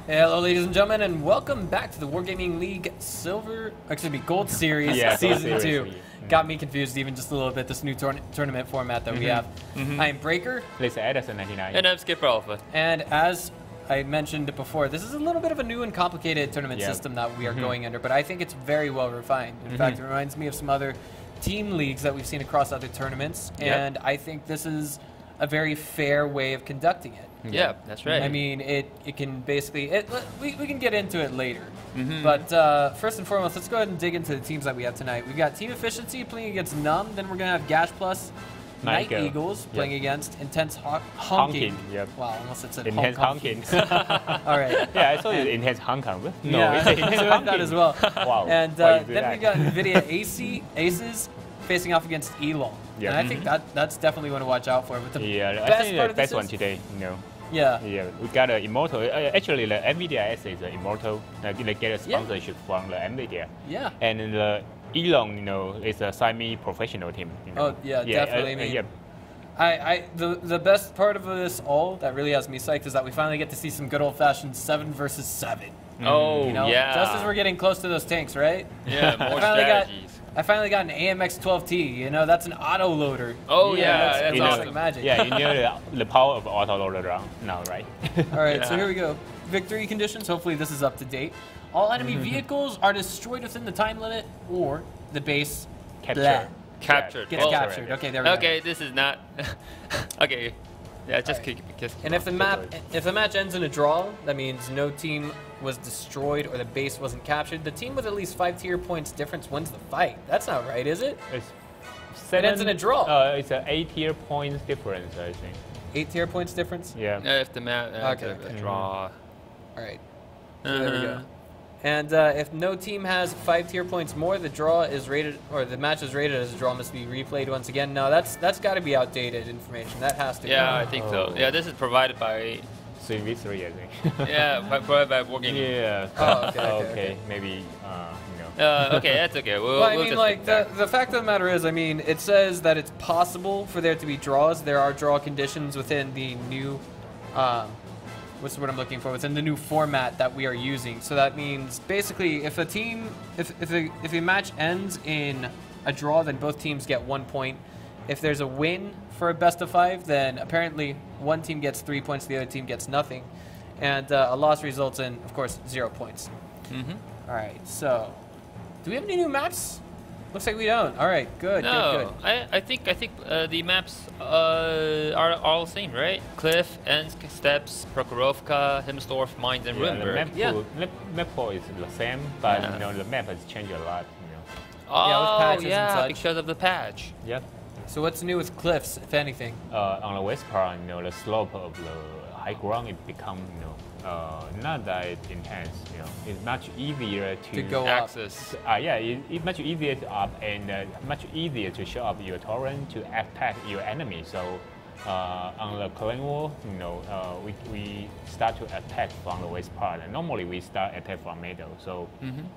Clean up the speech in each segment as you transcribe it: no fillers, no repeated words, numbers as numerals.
Hello, ladies and gentlemen, and welcome back to the Wargaming League Gold Series, Season 2. Got me confused even just a little bit, this new tournament format that we have. I am Breaker. This is Edison99. And I'm Skipper Alpha. And as I mentioned before, this is a little bit of a new and complicated tournament system that we are going under, but I think it's very well refined. In fact, it reminds me of some other team leagues that we've seen across other tournaments, and I think this is a very fair way of conducting it. Yeah, that's right. I mean, it can basically, we can get into it later. But first and foremost, let's go ahead and dig into the teams that we have tonight. We've got Team Efficiency playing against NUMB, then we're going to have Gash Plus Night Eagles playing against Intense Honking. Wow, almost it said Intense Honking. All right. Yeah, I saw it Intense Honking. No, yeah, it's Intense Honking. That as well. Wow. And then we got NVIDIA Aces facing off against Elon. And I think that's definitely one to watch out for. But the I think the best one today, Yeah, we got an Immortal. Actually, the NVIDIA is an Immortal. They get a sponsorship from the NVIDIA. Yeah. And the Elon, is a semi-professional team. Oh, yeah, definitely. I mean, the best part of this all that really has me psyched is that we finally get to see some good old-fashioned 7 versus 7. Oh, yeah. Just as we're getting close to those tanks, right? Yeah, more strategies. I finally got an AMX-12T. That's an auto loader. Oh yeah, that's awesome. Like magic. Yeah, you know the power of auto loader now, right? All right, so here we go. Victory conditions. Hopefully this is up to date. All enemy vehicles are destroyed within the time limit, or the base captured. Gets captured. Okay, there we go. Okay, this is not. Okay. Yeah, just kick. And if the match ends in a draw, that means no team was destroyed or the base wasn't captured. The team with at least 5 tier points difference wins the fight. That's not right, is it? It ends in a draw. It's an 8 tier points difference, I think. 8 tier points difference? Yeah. If the match draw. All right. So there we go. And if no team has 5 tier points more, the draw is rated, or the match is rated as a draw, must be replayed once again. No, that's got to be outdated information. That has to. Yeah, I think so. Yeah, this is provided by 3v3, I think. Yeah, provided by Wargaming. Yeah. Oh, okay. Maybe. Okay, that's okay. Well, I mean, like the fact of the matter is, I mean, it says that it's possible for there to be draws. There are draw conditions within the new. What's what I'm looking for? Within the new format that we are using. So that means basically, if a match ends in a draw, then both teams get 1 point. If there's a win for a best of 5, then apparently one team gets 3 points, the other team gets nothing, and a loss results in, of course, 0 points. All right. So, do we have any new maps? Looks like we don't. All right, good. No, good. I think the maps are all the same, right? Cliff, Ensk, Steppes, Prokhorovka, Himsdorf, Mines, and Runeberg. The map pool is the same, but the map has changed a lot. Oh, with patches and such. because of the patch. Yep. So what's new with cliffs, if anything? On the west part, the slope of the high ground it become not that intense. It's much easier to go access. It's much easier to up and much easier to show up your torrent to attack your enemy. So on the Clan Wall, we start to attack from the west part. And normally we start attack from middle. So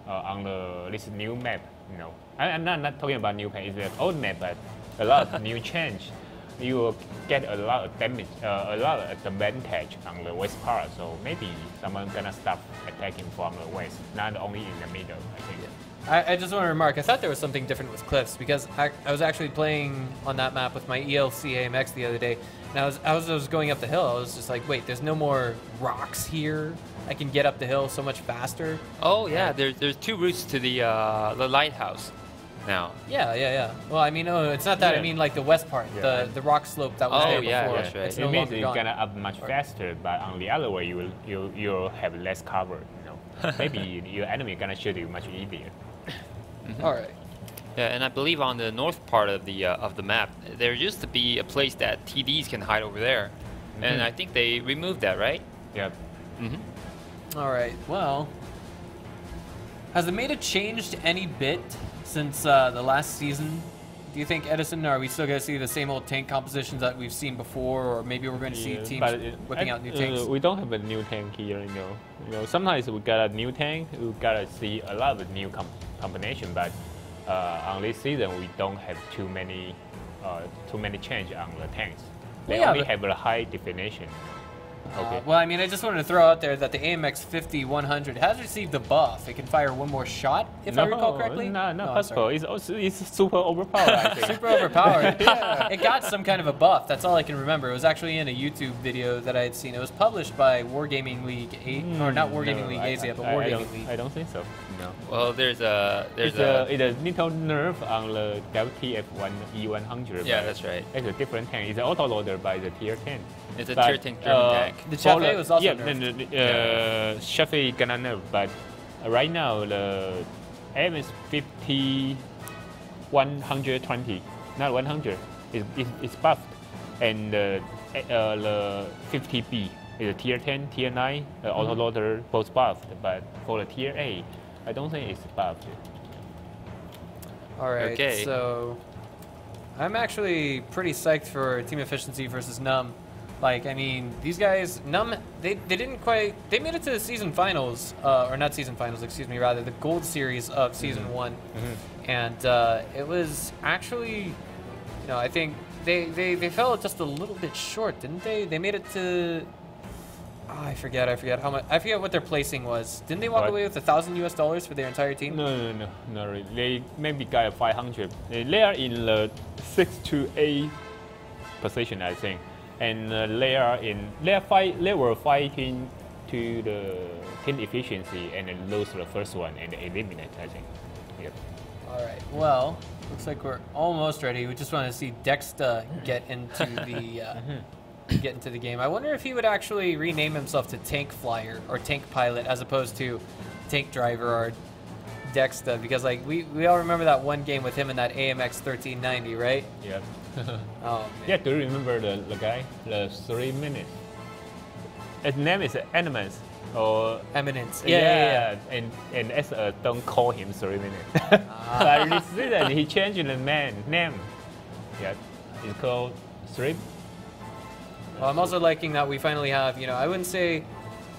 on this new map, I'm not talking about new map. It's the old map, but a lot of new change. You will get a lot of damage, a lot of advantage on the west part. So maybe someone gonna start attacking from the west, not only in the middle. I think. I just want to remark, I thought there was something different with cliffs because I was actually playing on that map with my ELC AMX the other day, and as I was going up the hill, I was just like, wait, there's no more rocks here. I can get up the hill so much faster. Oh yeah, there's 2 routes to the lighthouse. Now. Yeah. Well, I mean, it's not that. I mean, like the west part, the rock slope that was there before. That's right. It's It no means longer you're gone. gonna up much faster, but on the other way, you'll have less cover. Maybe your enemy gonna shoot you much easier. All right. Yeah, and I believe on the north part of the map, there used to be a place that TDs can hide over there, and I think they removed that, right? Yep. All right. Well, has the meta changed any bit since the last season? Do you think, Edison, are we still going to see the same old tank compositions that we've seen before, or maybe we're going to see teams whipping out new tanks? We don't have a new tank here, Sometimes we got a new tank, we gotta see a lot of new combination, but on this season we don't have too many change on the tanks. They only have a high definition. Okay. Well, I mean, I just wanted to throw out there that the AMX 50-100 has received a buff. It can fire one more shot, if I recall correctly. No, not Oh, possible. It's super overpowered, I think. Super overpowered. It got some kind of a buff. That's all I can remember. It was actually in a YouTube video that I had seen. It was published by Wargaming League, or not Wargaming League ASIA, but Wargaming League. I don't think so. No. Well, there's a It's a little nerf on the WTF-1 E100. Yeah, that's right. It's a different tank. It's an autoloader by the tier 10. It's a tier 10 German tank. The Chaffee was also yeah, nerfed. Chaffee gonna nerf, but right now the aim is 120, not 100. It's buffed, and the 50B is a tier 10, tier 9 autoloader both buffed, but for the tier A, I don't think it's buffed. All right, Okay. so I'm actually pretty psyched for team efficiency versus NUMB. Like, I mean, these guys, NUMB, they didn't quite, they made it to the season finals, or not season finals, excuse me, rather, the gold series of season 1. And it was actually, you know, I think they fell just a little bit short, didn't they? They made it to, oh, I forget how much, I forget what their placing was. Didn't they walk away with $1,000 for their entire team? No, not really. They maybe got 500. They are in the 6 to 8 position, I think. And they were fighting to the team efficiency and then lose the first one and eliminate, I think. Yep. All right. Well, looks like we're almost ready. We just want to see Dexter get into the game. I wonder if he would actually rename himself to Tank Flyer or Tank Pilot as opposed to Tank Driver or Dexter, because like we all remember that one game with him in that AMX 1390, right? Yep. Oh man. Yeah, do you remember the guy? The 3 minutes. His name is Eminence or Eminence. Yeah. And as don't call him 3 minutes. But this season he changed the name. Yeah, it's called 3. Well, I'm also liking that we finally have, you know, I wouldn't say,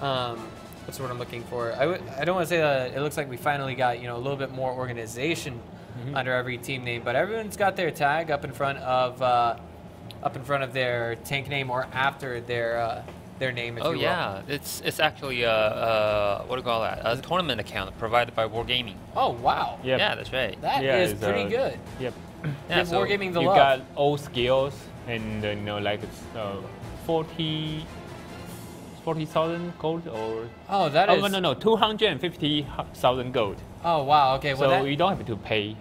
what's the word I'm looking for? I don't want to say that it looks like we finally got, you know, a little bit more organization under every team name, but everyone's got their tag up in front of their tank name or after their name, if you will. Yeah, it's actually what do you call that? A tournament account provided by Wargaming. Oh wow. Yep. Yeah, that's right. That is pretty good. Yep. Yeah, Give Wargaming the you love. got all skills and you know, like 40,000 gold or Oh, that is. no 250,000 gold. Oh wow. Okay. Well, So you don't have to pay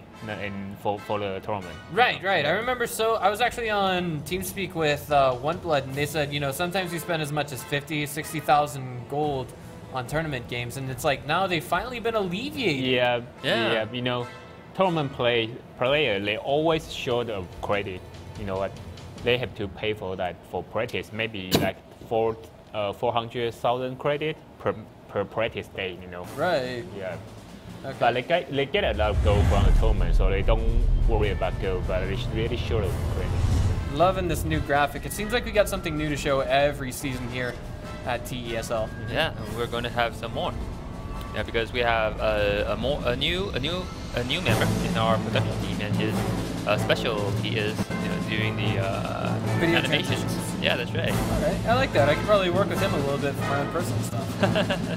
for the tournament. Right. I remember. So I was actually on TeamSpeak with OneBlood, and they said, you know, sometimes you spend as much as 50,000, 60,000 gold on tournament games, and it's like now they've finally been alleviated. Yeah. You know, tournament player they always short of credit. You know what? They have to pay for that for practice. Maybe like 400,000 credit per practice day. You know. Right. Yeah. Okay. But they get a lot of gold from the tournament, so they don't worry about gold, but they really short of credit. Loving this new graphic. It seems like we got something new to show every season here at TESL. Yeah, and we're going to have some more. Yeah, because we have a new member in our production team, and his specialty is, you know, doing the Video animations. transitions. Yeah, that's right. All right, I like that. I could probably work with him a little bit for my own personal stuff.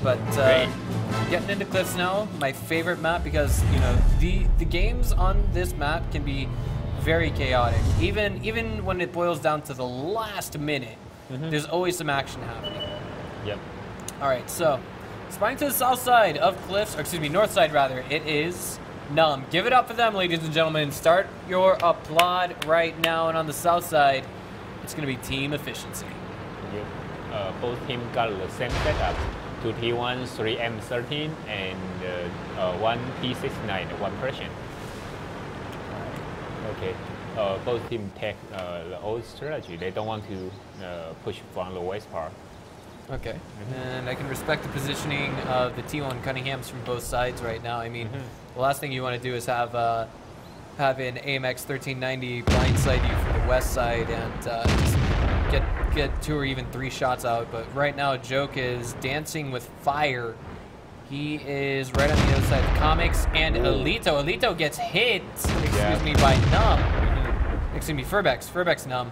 But Great. getting into Cliffs now, my favorite map, because you know the games on this map can be very chaotic. Even when it boils down to the last minute, there's always some action happening. Yep. All right, so spying to the south side of Cliffs, or excuse me, north side rather, it is NUMB. Give it up for them, ladies and gentlemen. Start your applaud right now. And on the south side, it's going to be team efficiency. Yep. Both teams got the same setup. 2 T1, 3 M13, and 1 T69, 1 Persian. Okay. Both teams take the old strategy. They don't want to push from the west part. Okay. And I can respect the positioning of the T1 Cunninghams from both sides right now. I mean, the last thing you want to do is have an AMX 1390 blindside you from the west side and just get 2 or even 3 shots out. But right now, Joke is dancing with fire. He is right on the other side of Comics and Alito. Alito gets hit, excuse me, by NUMB. Excuse me, Furbex NUMB.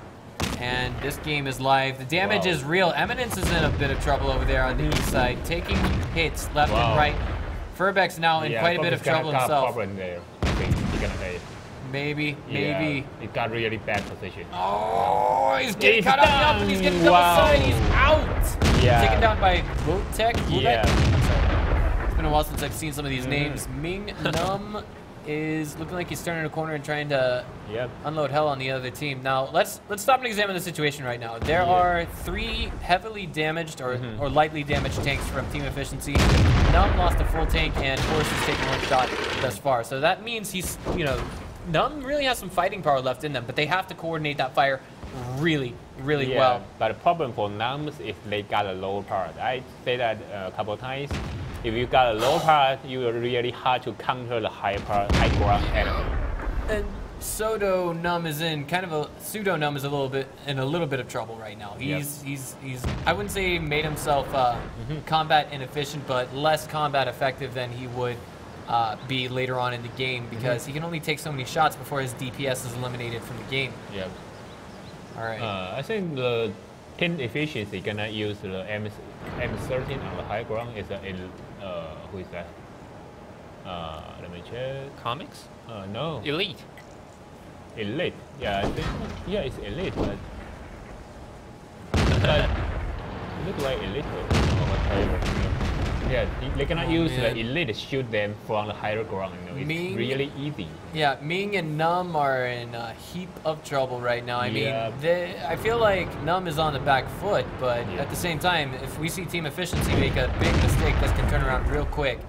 And this game is live. The damage Wow. is real. Eminence is in a bit of trouble over there on the east side, taking hits left and right. Furbeck's now in quite a bit of trouble got himself. a problem there. I think he's gonna die. Maybe. He got really bad position. Oh, he's getting He's cut up down. and he's getting double Wow. side. He's out. Yeah. Taken down by Votek. Yeah. It's been a while since I've seen some of these names. Ming Num is looking like he's turning a corner and trying to unload hell on the other team. Now, let's stop and examine the situation right now. There are 3 heavily damaged or lightly damaged tanks from Team Efficiency. Num lost a full tank and Horse has taken 1 shot thus far. So that means he's, Num really has some fighting power left in them, but they have to coordinate that fire really well. But the problem for NUMBs is they got a low part. I say that a couple of times. If you got a low part, you are really hard to counter the high ground enemy. And Pseudo Num is in kind of a Pseudo Num is in a little bit of trouble right now. He's I wouldn't say made himself combat inefficient, but less combat effective than he would be later on in the game because he can only take so many shots before his DPS is eliminated from the game. Yeah. All right. I think the team efficiency gonna use the M13 on the high ground is who is that? Let me check. Comics? No. Elite. Elite. Yeah, I think. Yeah, it's elite, but it looks like elite or whatever. Yeah, they cannot use the elite to shoot them from the higher ground. It's really easy. Yeah, Ming and Num are in a heap of trouble right now. I mean, I feel like Num is on the back foot, but at the same time, if we see Team Efficiency make a big mistake, this can turn around real quick.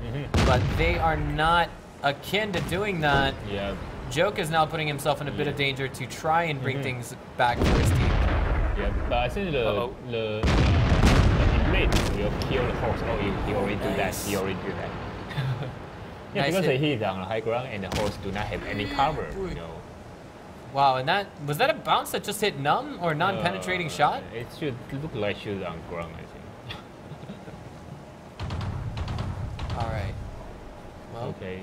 But they are not akin to doing that. Yeah. Joke is now putting himself in a bit of danger to try and bring things back for his team. Yeah, but I think the elite will kill the horse. Oh, he already do that. He already do that. Yeah, because he is on the high ground and the horse do not have any cover. Wow, and was that a bounce that just hit Num or non-penetrating shot? It should look like shoot on ground, I think. All right. Well, okay.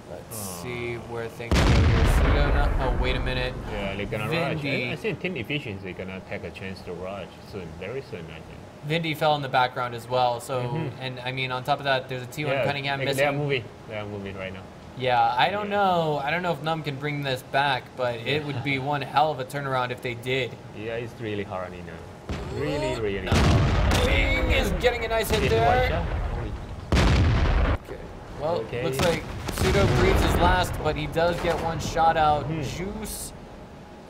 Let's see where things go here. Oh, wait a minute. Yeah, they're gonna rush. Vindy. I think team efficiency gonna take a chance to rush soon, very soon, I think. Vindy fell in the background as well. So, and I mean, on top of that, there's a T1 Cunningham missing. They are moving right now. Yeah, I don't know. I don't know if Num can bring this back, but it would be one hell of a turnaround if they did. Yeah, it's really hard, Really hard. Bing is getting a nice hit there. Okay. Well, looks like Pseudo breathes his last, but he does get 1 shot out. Juice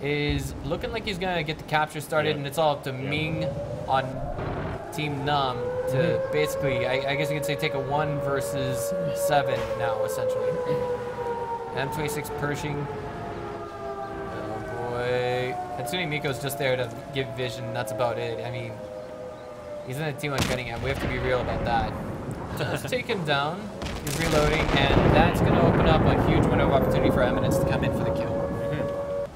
is looking like he's gonna get the capture started, and it's all up to Ming on Team Num to basically, I guess you could say, take a 1 versus 7 now, essentially. M26 Pershing. Oh boy. Hatsune Miko's just there to give vision, that's about it. I mean, he's in a T1 Cunningham, we have to be real about that. Just take him down, he's reloading, and that's going to open up a huge window of opportunity for Eminence to come in for the kill.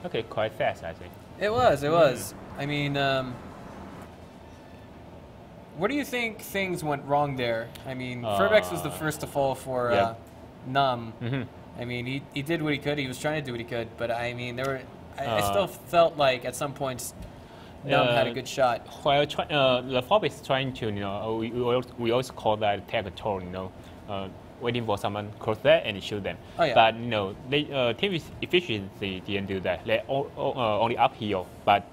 Okay, quite fast, I think. It was. I mean, what do you think things went wrong there? I mean, Furbex was the first to fall for Num. I mean, he did what he could. He was trying to do what he could, but I mean, I still felt like at some points Num had a good shot. While the Fob is trying to, we also call that take a turn, waiting for someone cross there and shoot them. Oh, yeah. But team efficiency didn't do that. They only uphill. But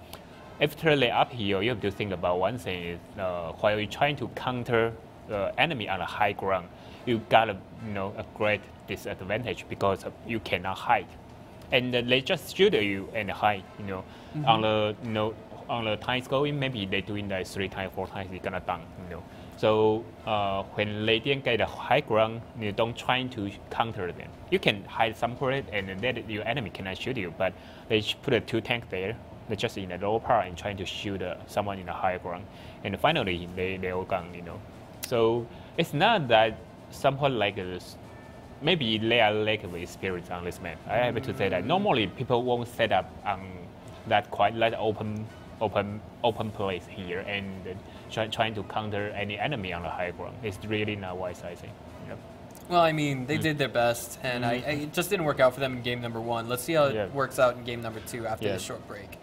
after they uphill, you have to think about one thing is while you're trying to counter the enemy on the high ground, you got a great disadvantage because you cannot hide, and they just shoot you and hide. On the times going, maybe they're doing that 3 times, 4 times, they're gonna done. So when they didn't get the high ground, you don't try to counter them. You can hide somewhere and then your enemy cannot shoot you, but they put 2 tanks there. They're just in the lower part and trying to shoot someone in the high ground. And finally, they all gone, So it's not that somewhat like this. Maybe they are lack of experience on this map. I have to say that normally people won't set up on that quite like open place here and trying to counter any enemy on the high ground. It's really not wise, I think. Well, I mean, they did their best, and it just didn't work out for them in game number 1. Let's see how it works out in game number 2 after this short break.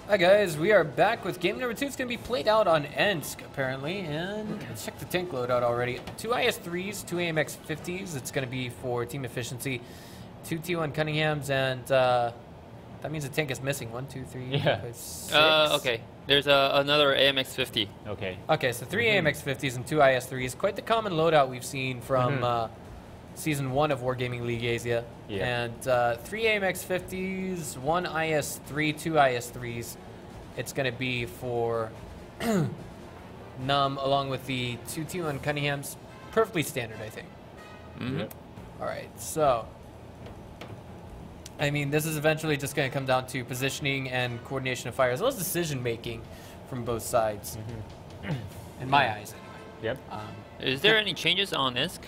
Hi guys, we are back with game number 2. It's going to be played out on Ensk, apparently, and let's check the tank loadout already. 2 IS-3s, 2 AMX-50s. It's going to be for team efficiency. 2 T1 Cunninghams, and that means the tank is missing. 1, 2, 3, 5, 6. Okay. There's another AMX-50. Okay, so 3 AMX-50s and 2 IS-3s. Quite the common loadout we've seen from Season 1 of Wargaming League Asia. And 3 AMX-50s, 1 IS-3, 2 IS-3s. It's going to be for NUMB, along with the 2 T1 Cunninghams. Perfectly standard, I think. All right, so I mean, this is eventually just going to come down to positioning and coordination of fire, as well as decision-making from both sides. In my eyes, anyway. Is there any changes on ISK?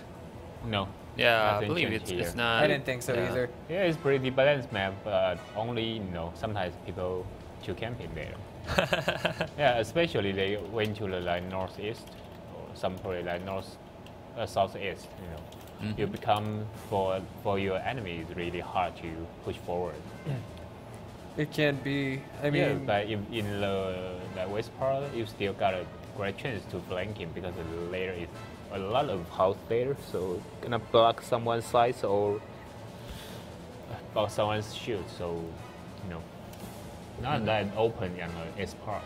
No. Yeah, I believe it's not. I didn't think so either. Yeah, it's pretty balanced map, but only, sometimes people to camping there. Yeah, especially they went to the northeast, or some probably southeast, You become, for your enemy, it's really hard to push forward. It can be, I mean... Yeah, but in the west part, you still got a great chance to flank him, because later is a lot of house there, so gonna block someone's sides or block someone's shield, so, not that open in the east part.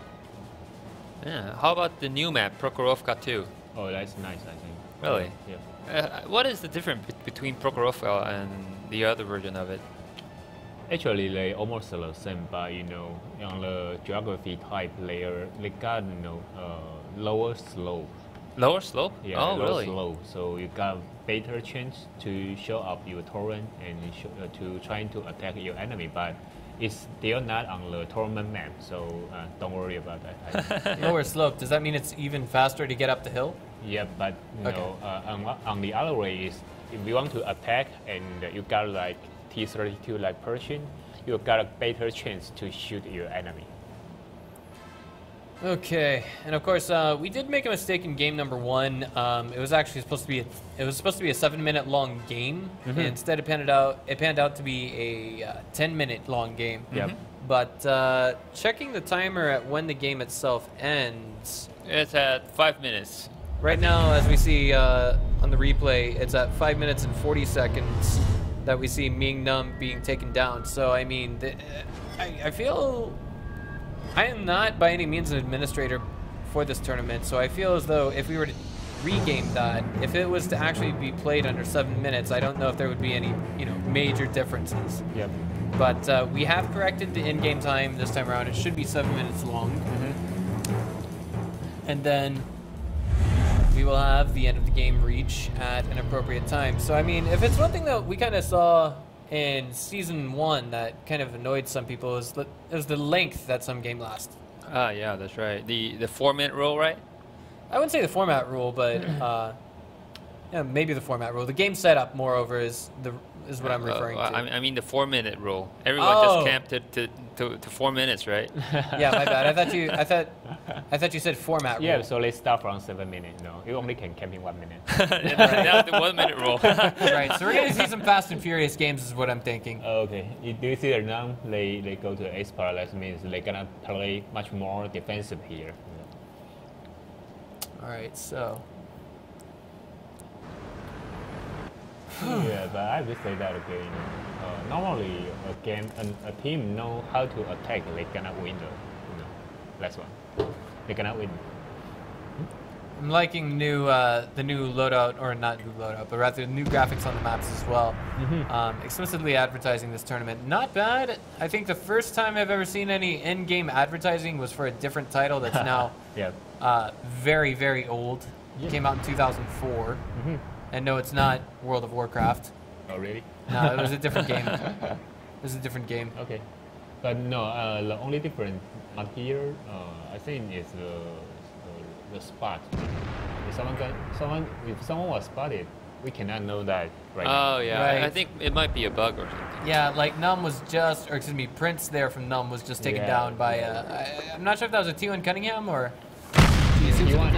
Yeah, how about the new map, Prokhorovka 2? Oh, that's nice, I think. Really? Yeah. What is the difference between Prokhorovka and the other version of it? Actually, they almost the same, but on the geography type layer, they got lower slope. Lower slope? Yeah, oh, lower really? slope. So you got better chance to show up your torrent and to trying to attack your enemy, but it's still not on the tournament map. So don't worry about that. Lower slope. Does that mean it's even faster to get up the hill? Yeah, but on the other way is if you want to attack and you got like T-32 like Persian, you got a better chance to shoot your enemy. Okay, and of course we did make a mistake in game number 1. It was actually supposed to be a 7-minute long game. Mm-hmm. Instead, it panned out to be a 10-minute long game. Yep. But checking the timer at when the game itself ends. It's at 5 minutes. Right now, as we see on the replay, it's at 5 minutes and 40 seconds that we see NUMB being taken down. So I mean, I feel. I am not by any means an administrator for this tournament, so I feel as though if we were to regame that, if it was to actually be played under 7 minutes, I don't know if there would be any, major differences. Yep. But we have corrected the in-game time this time around. It should be 7 minutes long. Mm-hmm. And then we will have the end of the game reach at an appropriate time. So, I mean, if it's one thing that we kind of saw in Season 1 that kind of annoyed some people, is the length that some game lasts. Ah, yeah, that's right. The 4-minute rule, right? I wouldn't say the format rule, but yeah, maybe the format rule. The game setup, moreover, is what I'm referring to. I mean the 4-minute rule. Everyone just camped to 4 minutes, right? Yeah, my bad. I thought you said format rule. Yeah, so let's start from 7 minutes. No, you only can camp in 1 minute. Now the 1-minute rule. Right. So we're gonna see some Fast and Furious games, is what I'm thinking. Okay. Do you see that now they go to ace part? That means they're gonna play much more defensive here. All right. So. Yeah, but I will say that again. Normally, a team know how to attack. They cannot win last one. They cannot win. I'm liking the new loadout, or not new loadout, but rather the new graphics on the maps as well. Mm-hmm. Explicitly advertising this tournament. Not bad. I think the first time I've ever seen any in-game advertising was for a different title that's now Yep. very, very old. Yeah. Came out in 2004. Mm-hmm. And no, it's not World of Warcraft. Oh, really? No, it was a different game. It was a different game. Okay. But no, the only difference out here, I think, is the spot. If someone was spotted, we cannot know that right now. Oh yeah, Right. I think it might be a bug or something. Yeah, like NUMB was just, or excuse me, Prince there from NUMB was just taken Yeah, down by, I'm not sure if that was a T1 Cunningham or... T1.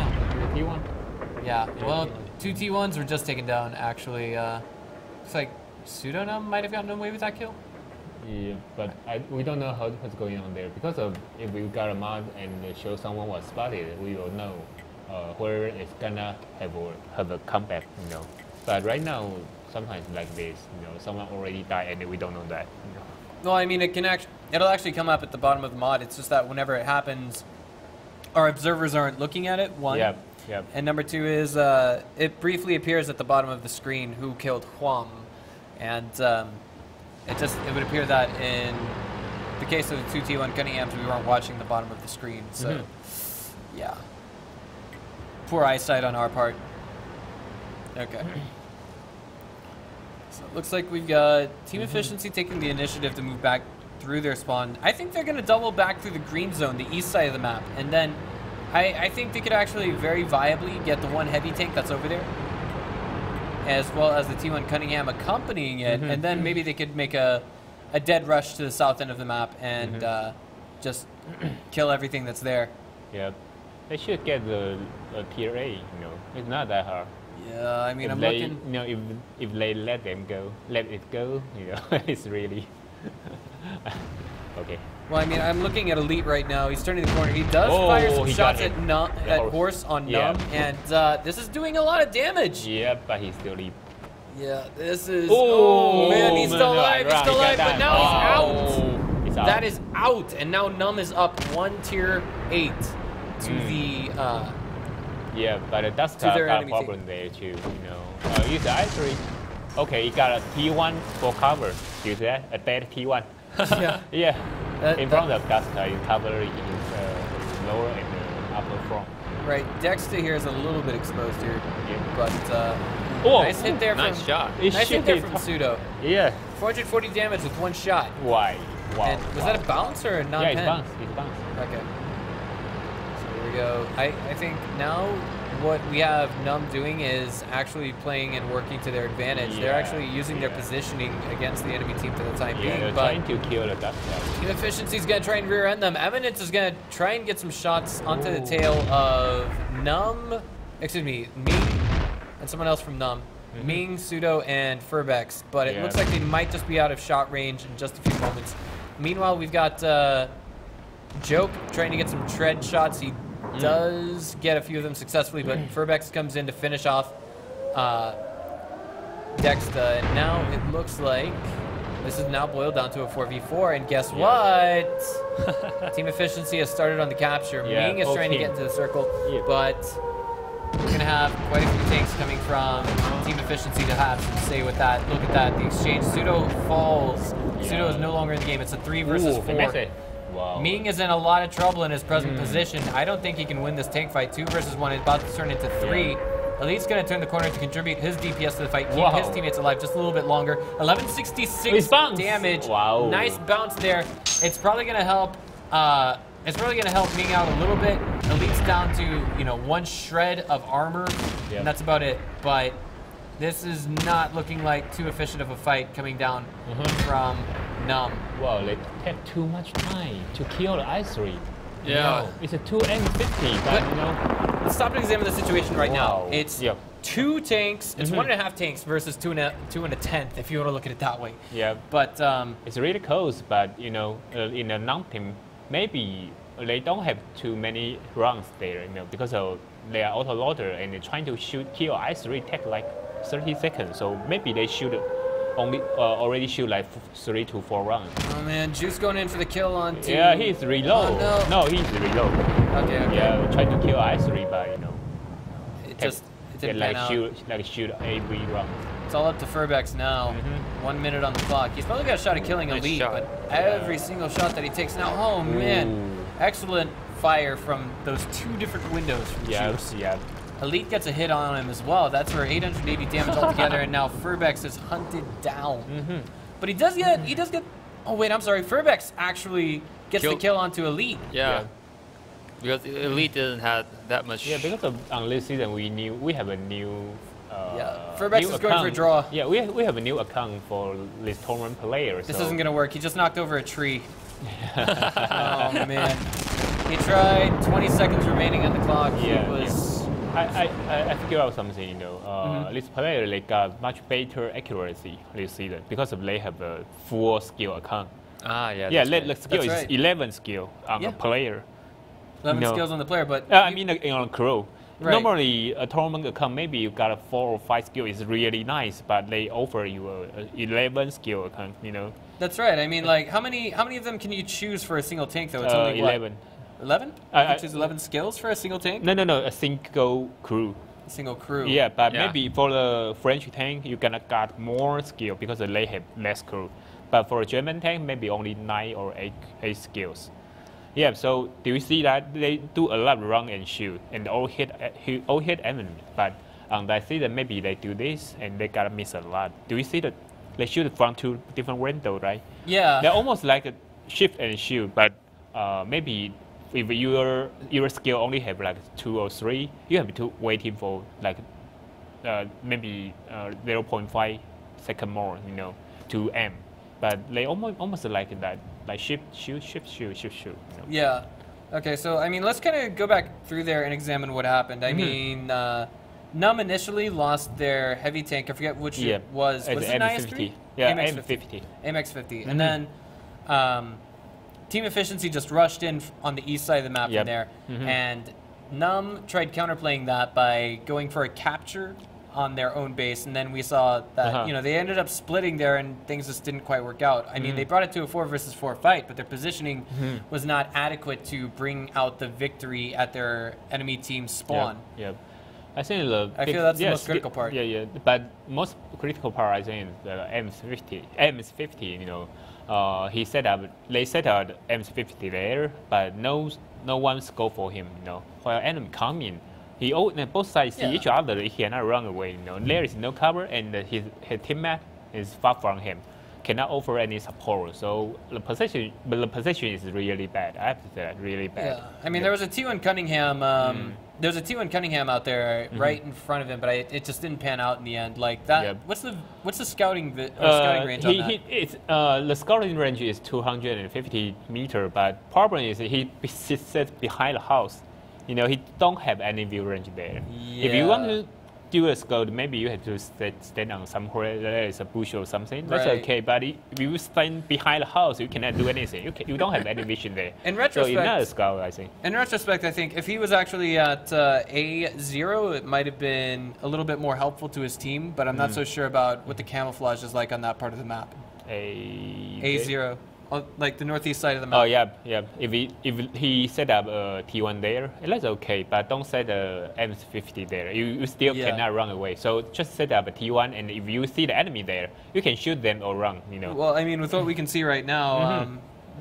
T1. Yeah, well, 2 T1s were just taken down, actually. Looks like Pseudo-NUMB might have gotten away with that kill. Yeah, but we don't know what's going on there. Because of if we got a mod and show someone was spotted, we will know where it's gonna have a comeback, But right now, sometimes like this, someone already died and we don't know that. Well, I mean, it'll actually come up at the bottom of the mod. It's just that whenever it happens, our observers aren't looking at it, one. Yep. And number two is it briefly appears at the bottom of the screen who killed Huam. And it would appear that in the case of the 2 T1 Cunninghams, we weren't watching the bottom of the screen. So, yeah. Poor eyesight on our part. Okay. So it looks like we've got Team Efficiency taking the initiative to move back through their spawn. I think they're going to double back through the green zone, the east side of the map. And then I think they could actually very viably get the one heavy tank that's over there, as well as the T1 Cunningham accompanying it, and then maybe they could make a dead rush to the south end of the map and just kill everything that's there. Yep. They should get the tier A, It's not that hard. Yeah, I mean, if they let it go, it's really... Okay. Well, I mean, I'm looking at Elite right now. He's turning the corner. He does fire some shots at Horse on NUMB, and this is doing a lot of damage. Yeah, but he's still deep. Yeah, this is... Oh, man, he's still alive. He's still alive, but now he's out. That is out, and now NUMB is up 1 tier 8 to the... yeah, but that's got a problem there, too, Use the ice. Okay, he got a T1 for cover. You see that? A dead T1. Yeah. Yeah. In front of Gasca, you cover his lower and upper front. Right. Dexter here is a little bit exposed here. Yeah. But nice hit there Nice from shot. nice hit there from Pseudo. Yeah. 440 damage with one shot. Why? Wow. And was that a bounce or a non-pen? Yeah, it's bounce. It's bounce. Okay. So here we go. I think now what we have NUMB doing is actually playing and working to their advantage. They're actually using their positioning against the enemy team for the time being. They're trying to kill the Gasca. Team Efficiency is going to try and rear end them. Eminence is going to try and get some shots onto the tail of NUMB, excuse me, Ming, and someone else from NUMB. Ming, Pseudo, and Furbex, but it looks like they might just be out of shot range in just a few moments. Meanwhile, we've got Joke trying to get some tread shots. He does get a few of them successfully, but Furbex comes in to finish off Dexta, and now it looks like this is now boiled down to a 4v4, and guess what? Team Efficiency has started on the capture. Ming is trying to get into the circle, but we're going to have quite a few tanks coming from Team Efficiency to have some say with that. Look at that, the exchange. Pseudo falls. Pseudo is no longer in the game. It's a 3 versus 4. Wow. Ming is in a lot of trouble in his present position. I don't think he can win this tank fight. 2 versus 1 is about to turn into 3. Elite's going to turn the corner to contribute his DPS to the fight, keep his teammates alive just a little bit longer. 1166 damage. Wow. Nice bounce there. It's probably going to help. It's probably going to help Ming out a little bit. Elite's down to, you know, 1 shred of armor, and that's about it. But this is not looking like too efficient of a fight coming down from NUMB. Wow, they take too much time to kill the I3. Yeah. No, it's a 2M50, but you know. Let's stop and examine the situation right now. It's Yep. 2 tanks. It's 1.5 tanks versus 2 and a tenth, if you want to look at it that way. Yeah. But it's really close, but you know, in a non-team, maybe they don't have too many rounds there, you know, because they are auto loader and they're trying to kill I3 take like 30 seconds. So maybe they should already shoot like 3 to 4 rounds. Oh man, Juice going in for the kill on 2. Yeah, he's reload. Oh, no. No, he's reload. Okay. Yeah, trying to kill I3, but you know, It didn't pan out. shoot every round. It's all up to Furbex now. 1 minute on the clock. He's probably got a shot at killing Nice Elite, shot. but every single shot that he takes now, oh man, excellent fire from those 2 different windows from Juice. Yeah. Elite gets a hit on him as well. That's for 880 damage altogether, and now Furbex is hunted down. But he does get. Oh wait, I'm sorry. Furbex actually gets the kill onto Elite. Yeah. Because Elite didn't have that much. Yeah, because on this season we have a new. Furbex is going for a draw. Yeah, we have a new account for this tournament player. This isn't gonna work. He just knocked over a tree. Oh man. He tried. 20 seconds remaining on the clock. Yeah, he was. I figured out something, you know. This player they got much better accuracy this season because they have a full skill account. Ah, yeah. Yeah, the skill is right. 11 skill on a player. 11 skills on the player, but I mean on a crew. Right. Normally, a tournament account, maybe you got a 4 or 5 skill is really nice, but they offer you a 11 skill account, you know. That's right. I mean, like, how many of them can you choose for a single tank, though? It's only 11. What? 11? You can choose 11 skills for a single tank? No, a single crew. A single crew. Yeah, but maybe for the French tank, you're gonna got more skill because they have less crew. But for a German tank, maybe only 9 or 8 skills. Yeah, so do you see that they do a lot of run and shoot and all hit enemy? But on that season, maybe they do this and they gotta miss a lot. Do you see that they shoot from 2 different windows, right? Yeah. They're almost like a shift and shoot, but maybe if your skill only have like 2 or 3, you have to waiting for like maybe 0.5 second more, you know, to aim. But they almost like that, like shift, shoot. You know? Yeah. Okay, so I mean, let's kind of go back through there and examine what happened. I mean, NUMB initially lost their heavy tank. I forget which it was. Was it M50? Yeah, M50. MX50. And then Team Efficiency just rushed in on the east side of the map from there. And NUMB tried counterplaying that by going for a capture on their own base, and then we saw that you know, they ended up splitting there and things just didn't quite work out. I mean, they brought it to a 4 versus 4 fight, but their positioning was not adequate to bring out the victory at their enemy team's spawn. Yeah. I think I feel that's the most critical part. Yeah. But most critical part, I think, is the M50. You know, They set up M50 there, but no one's go for him. While enemy come in, both sides see each other. He cannot run away. There is no cover, and his teammate is far from him, cannot offer any support. So the position is really bad. I have to say that, really bad. Yeah, I mean there was a T1 Cunningham. There's a T1 Cunningham out there right in front of him, but it just didn't pan out in the end. Like that. Yep. What's the scouting range on that? The scouting range is 250 meter, but problem is he sits behind the house. He don't have any view range there. Yeah. If you want to do a scout, maybe you have to stand on somewhere there is a bush or something. That's okay. But if you stand behind the house, you cannot do anything. You don't have any vision there. In retrospect, so it's not a scout, I think. In retrospect, I think if he was actually at A0, it might have been a little bit more helpful to his team. But I'm not so sure about what the camouflage is like on that part of the map. A0. Like the northeast side of the map. Oh yeah. If he set up a T1 there, that's okay. But don't set a M50 there. You still cannot run away. So just set up a T1, and if you see the enemy there, you can shoot them or run. Well, I mean, with what we can see right now,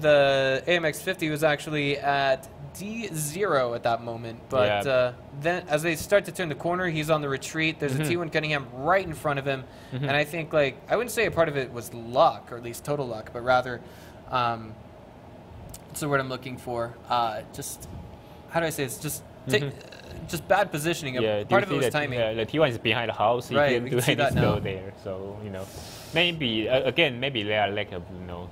the AMX-50 was actually at D0 at that moment. But then, as they start to turn the corner, he's on the retreat. There's a T1 Cunningham right in front of him, and I think I wouldn't say a part of it was luck, or at least total luck, but rather. What's the word I'm looking for? Just how do I say it? It's just bad positioning. Part of it was timing. The T1 is behind the house. He didn't do any skill there. So maybe again they are lack of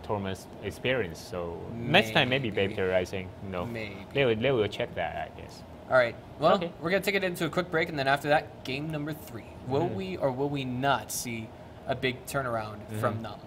tournament experience. So next time maybe better. I think Maybe they will check that, I guess. All right. Well, we're gonna take it into a quick break, and then after that, game number 3. Will we or will we not see a big turnaround from NUMB?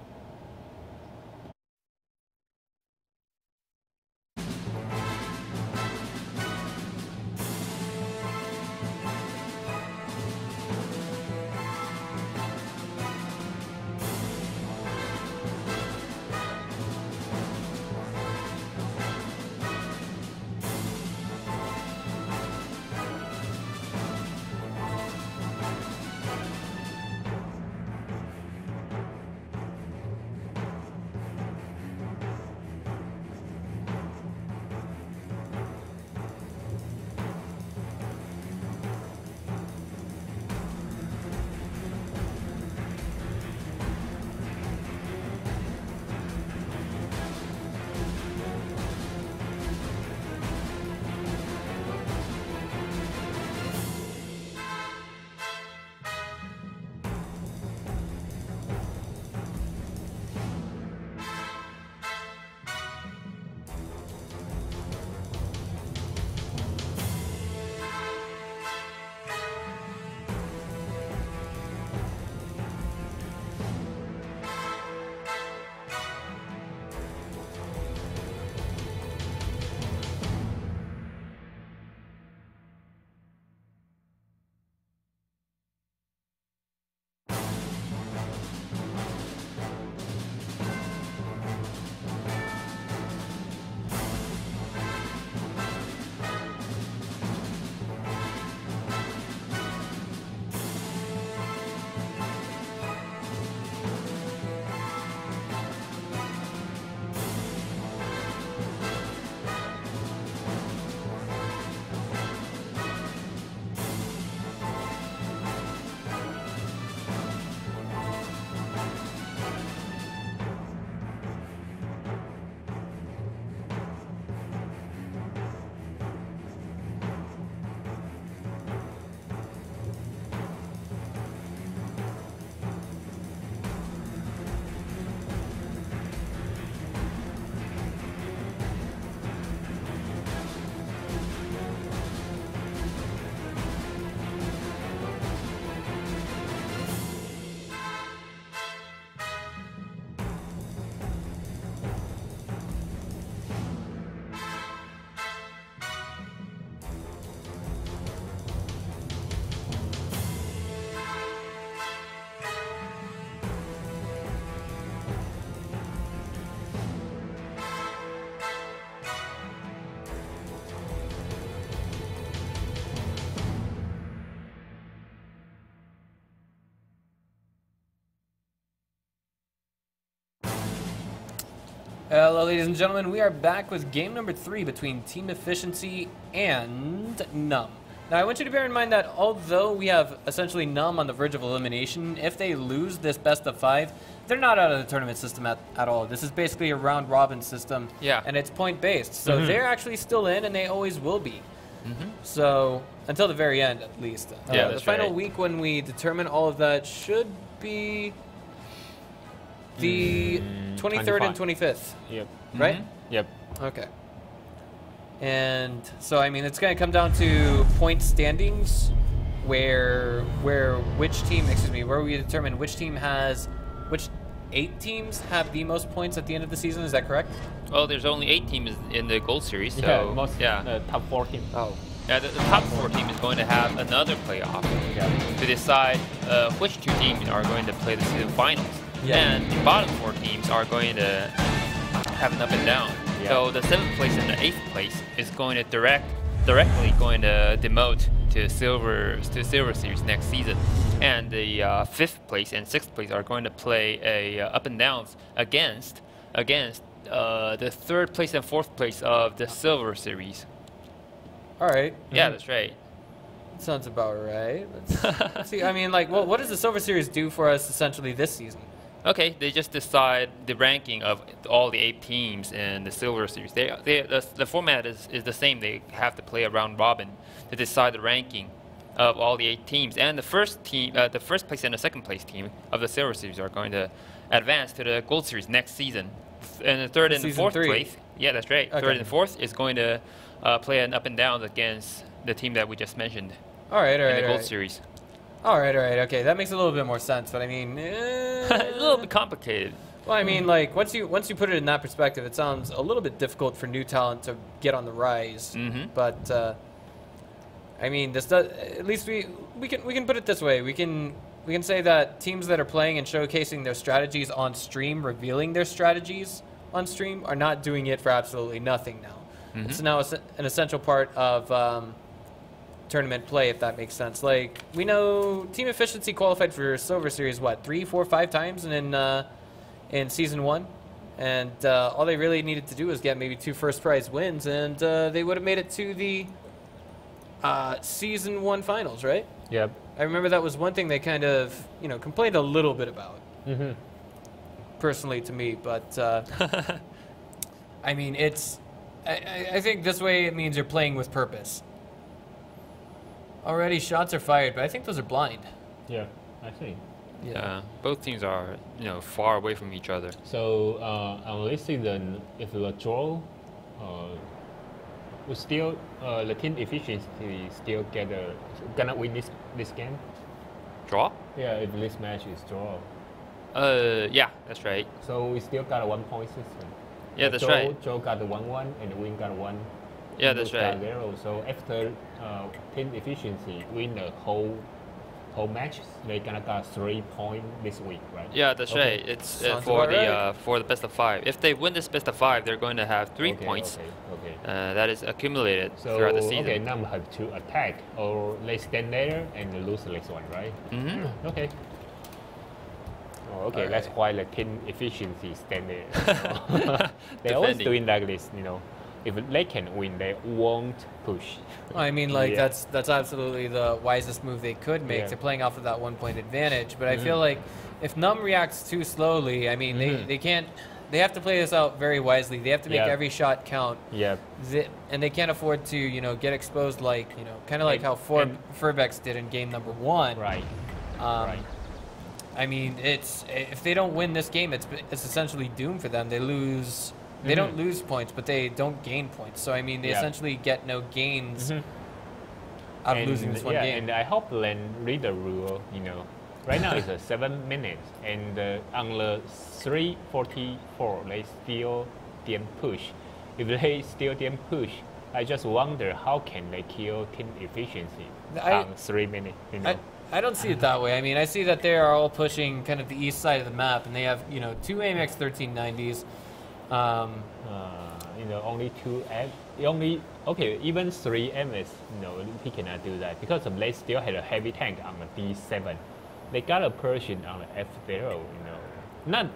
Hello, ladies and gentlemen. We are back with game number 3 between Team Efficiency and NUMB. Now, I want you to bear in mind that although we have essentially NUMB on the verge of elimination, if they lose this best of 5, they're not out of the tournament system at all. This is basically a round-robin system, and it's point-based. So they're actually still in, and they always will be. So, until the very end, at least. The final week when we determine all of that should be the 23rd and 25th. Yep. Right? Yep. Okay. And so, I mean, it's going to come down to point standings where which team, where we determine which team has, which 8 teams have the most points at the end of the season. Is that correct? Well, there's only 8 teams in the Gold Series, so the top 4 teams. Oh. Yeah, the top 4 team is going to have another playoff to decide which 2 teams are going to play the season finals. And the bottom 4 teams are going to have an up and down. So the 7th place and the 8th place is going to directly going to demote to Silver Series next season, and the 5th place and 6th place are going to play a up and downs against the 3rd place and 4th place of the Silver Series. All right. Yeah, that's right. That sounds about right. Let's see. I mean, like, what does the Silver Series do for us essentially this season? Okay, they just decide the ranking of all the 8 teams in the Silver Series. The format is the same. They have to play a round robin to decide the ranking of all the 8 teams. And the first team, the 1st place and the 2nd place team of the Silver Series are going to advance to the Gold Series next season. And the 3rd and the 4th place, yeah, that's right. Okay. 3rd and 4th is going to play an up and down against the team that we just mentioned. All right, in the Gold Series. All right, okay, that makes a little bit more sense. But I mean, a little bit complicated. Well, I mean, like once you put it in that perspective, it sounds a little bit difficult for new talent to get on the rise. But I mean, this does, at least we can put it this way. We can say that teams that are playing and showcasing their strategies on stream, revealing their strategies on stream, are not doing it for absolutely nothing now. It's now an essential part of tournament play, if that makes sense. Like, we know Team Efficiency qualified for Silver Series, what, 3, 4, 5 times in Season 1? And all they really needed to do was get maybe 2 first prize wins, and they would have made it to the Season 1 finals, right? Yep. I remember that was one thing they kind of, complained a little bit about. Personally to me, but I mean, I think this way it means you're playing with purpose. Already shots are fired, but I think those are blind. Yeah, I think. Yeah, both teams are far away from each other. So unless if the draw, we still the team efficiency still gonna win this game. Draw? Yeah, if this match is draw. Yeah, that's right. So we still got a 1 point system. Yeah, that's right. Joe got the 1-1 and the win got 1. Yeah, that's right. 0. So after team efficiency win the whole match, they gonna got 3 points this week, right? Yeah, that's right. It's for the best of 5. If they win this best of 5, they're going to have 3 points. Okay. That is accumulated throughout the season. Okay, NUMB have to attack, or they stand there and lose the next one, right? Okay. Oh, okay, that's why the team efficiency stand there. They're always doing like this, If they can win, they won't push. I mean, like that's absolutely the wisest move they could make. They're playing off of that 1 point advantage. But I feel like if NUMB reacts too slowly, I mean, they can't. They have to play this out very wisely. They have to make every shot count. And they can't afford to, get exposed like, kind of like how Furbex did in game number 1. Right. I mean, if they don't win this game, it's essentially doomed for them. They lose. They don't lose points, but they don't gain points. So I mean, they essentially get no gains out of losing this one game. And I hope they read the rule. Right now it's 7 minutes, and on the 3:44, they still didn't push. If they still didn't push, I just wonder how can they kill team efficiency on 3 minutes. I don't see it that way. I mean, I see that they are all pushing kind of the east side of the map, and they have 2 AMX 1390s. Only 2 even 3 MS. He cannot do that because they still had a heavy tank on the D7. They got a Persian on the F0. Not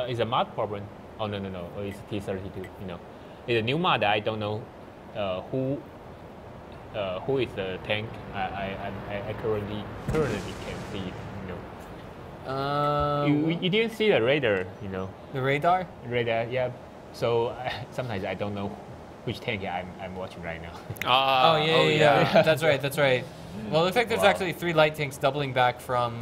it's a mod problem. Oh no, it's T32. You know, it's a new mod. I don't know who is the tank. I currently can see it. You know, you didn't see the radar. You know, the radar. Radar, yeah. So sometimes I don't know which tank I'm watching right now. Yeah. That's right. Well, it looks like there's actually 3 light tanks doubling back from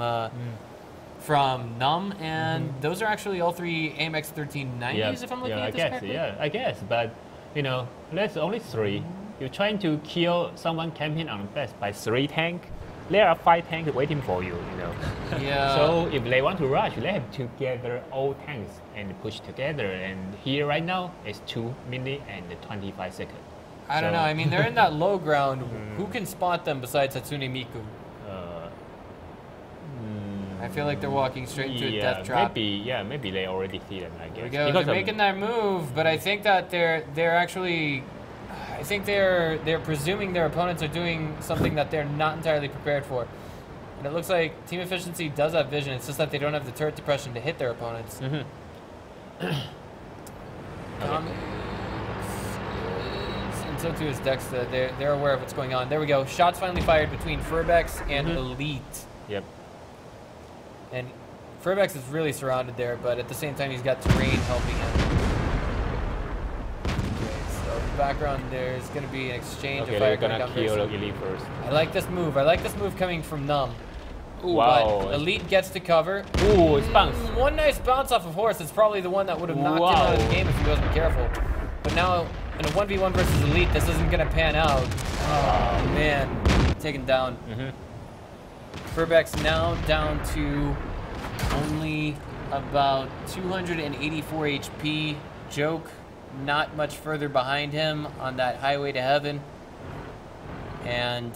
NUMB, and those are actually all 3 AMX-1390s, if I'm looking at this correctly. Yeah, I guess. But, you know, there's only 3. You're trying to kill someone camping on the base by 3 tanks. There are 5 tanks waiting for you, you know. Yeah. So if they want to rush, they have to gather all tanks and push together. And here right now, it's 2 minutes and 25 seconds. I don't know. I mean, they're in that low ground. Who can spot them besides Hatsune Miku? I feel like they're walking straight into a death trap. Maybe they already see them, I guess. There we go. Because they're making that move, but I think that they're actually... I think they're presuming their opponents are doing something that they're not entirely prepared for. And it looks like Team Efficiency does have vision. It's just that they don't have the turret depression to hit their opponents. Okay. And so too is Dexter. They're aware of what's going on. There we go. Shots finally fired between Furbex and Elite. Yep. And Furbex is really surrounded there, but at the same time he's got terrain helping him. Background, there's going to be an exchange of fire going to kill Elite first. I like this move. I like this move coming from NUMB. Ooh, wow. But Elite gets to cover. Ooh, it's bounce. One nice bounce off of Horse. It's probably the one that would have knocked him out of the game if he wasn't careful. But now, in a 1v1 versus Elite, this isn't going to pan out. Oh, man. Taken down. Furbex now down to only about 284 HP. Joke not much further behind him on that highway to heaven. And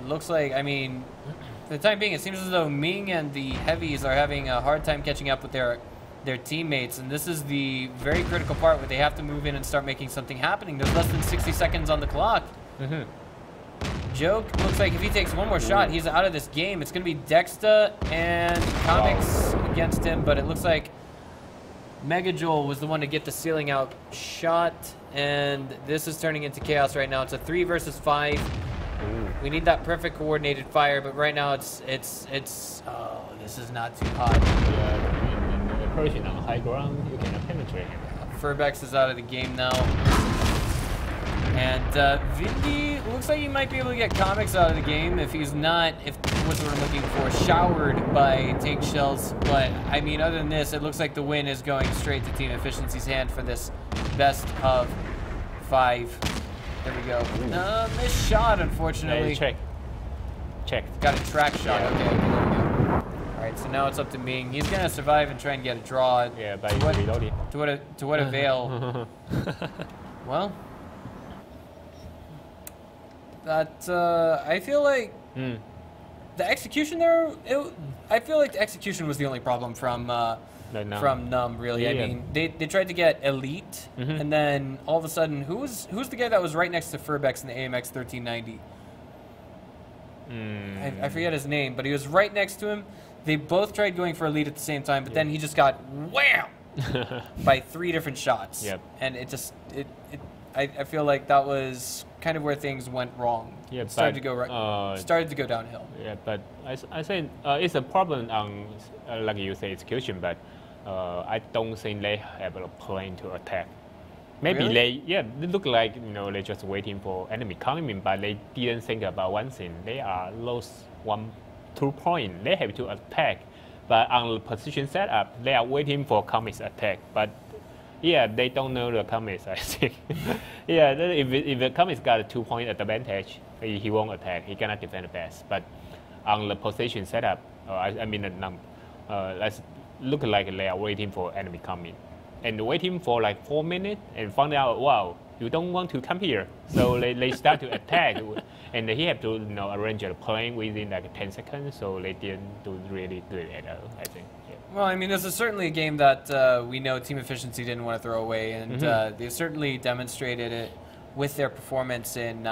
looks like, I mean, for the time being, it seems as though Ming and the Heavies are having a hard time catching up with their teammates. And this is the very critical part where they have to move in and start making something happening. There's less than 60 seconds on the clock. Joke looks like if he takes one more shot, he's out of this game. It's going to be Dexter and Comics against him, but it looks like Mega Joel was the one to get the ceiling out shot, and this is turning into chaos right now. It's a 3 versus 5. We need that perfect coordinated fire, but right now it's oh, this is not too hot. Yeah, in the Persian on high ground, you cannot penetrate him. Furbex is out of the game now. And Vindy looks like he might be able to get Comics out of the game if he's not, what's what I'm looking for, showered by tank shells. But, I mean, other than this, it looks like the win is going straight to Team Efficiency's hand for this best of 5. There we go. Missed shot, unfortunately. Check. Got a track shot. Yeah. Okay, there we go. All right, so now it's up to Ming. He's going to survive and try and get a draw. Yeah, by reloading. To what avail? Well... That I feel like the execution there. I feel like the execution was the only problem from NUMB. Really, yeah. I mean, they tried to get Elite, and then all of a sudden, who's the guy that was right next to Furbex in the AMX-1390? I forget his name, but he was right next to him. They both tried going for Elite at the same time, but then he just got wham by 3 different shots. Yep. And I feel like that was kind of where things went wrong. Yeah, it started to go downhill. Yeah, but I say it's a problem on, like you say, execution, but I don't think they have a plan to attack. Maybe really? they look like, they're just waiting for enemy coming in, but they didn't think about one thing. They are lost 1-2 points. They have to attack, but on the position setup, they are waiting for Comics attack. But yeah, they don't know the Comics, I think. Yeah, if the Comics got a 2-point advantage, he won't attack. He cannot defend the best. But on the position setup, I mean the NUMB, let's look like they are waiting for enemy coming. And waiting for like 4 minutes and found out, wow, you don't want to come here. So they start to attack. And he have to arrange a plane within like 10 seconds. So they didn't do really good at all, I think. Yeah. Well, I mean, this is certainly a game that we know Team Efficiency didn't want to throw away. And they've certainly demonstrated it with their performance in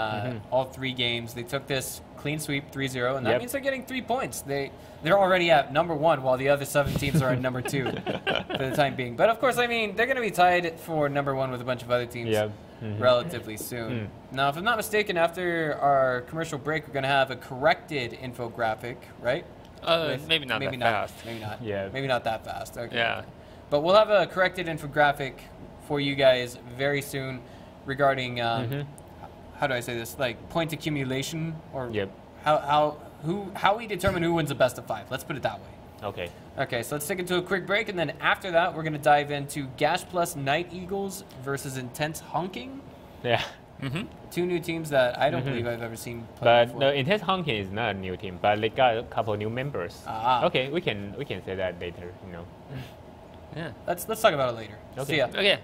all 3 games. They took this clean sweep 3-0, and that means they're getting 3 points. They're already at number 1, while the other 7 teams are at number 2 for the time being. But of course, I mean, they're going to be tied for number 1 with a bunch of other teams relatively soon. Now, if I'm not mistaken, after our commercial break, we're going to have a corrected infographic, right? Maybe not that fast. Maybe not. Yeah. Maybe not that fast. Okay. Yeah. But we'll have a corrected infographic for you guys very soon regarding how do I say this? Like point accumulation, or how we determine who wins the best of 5. Let's put it that way. Okay. Okay, so let's take it to a quick break, and then after that, we're going to dive into Gash Plus Night Eagles versus Intense Honking. Yeah. 2 new teams that I don't believe I've ever seen play before. But the Intense Honking is not a new team, but they got a couple new members. Okay, we can say that later. You know. Yeah. Let's talk about it later. Okay. See ya. Okay.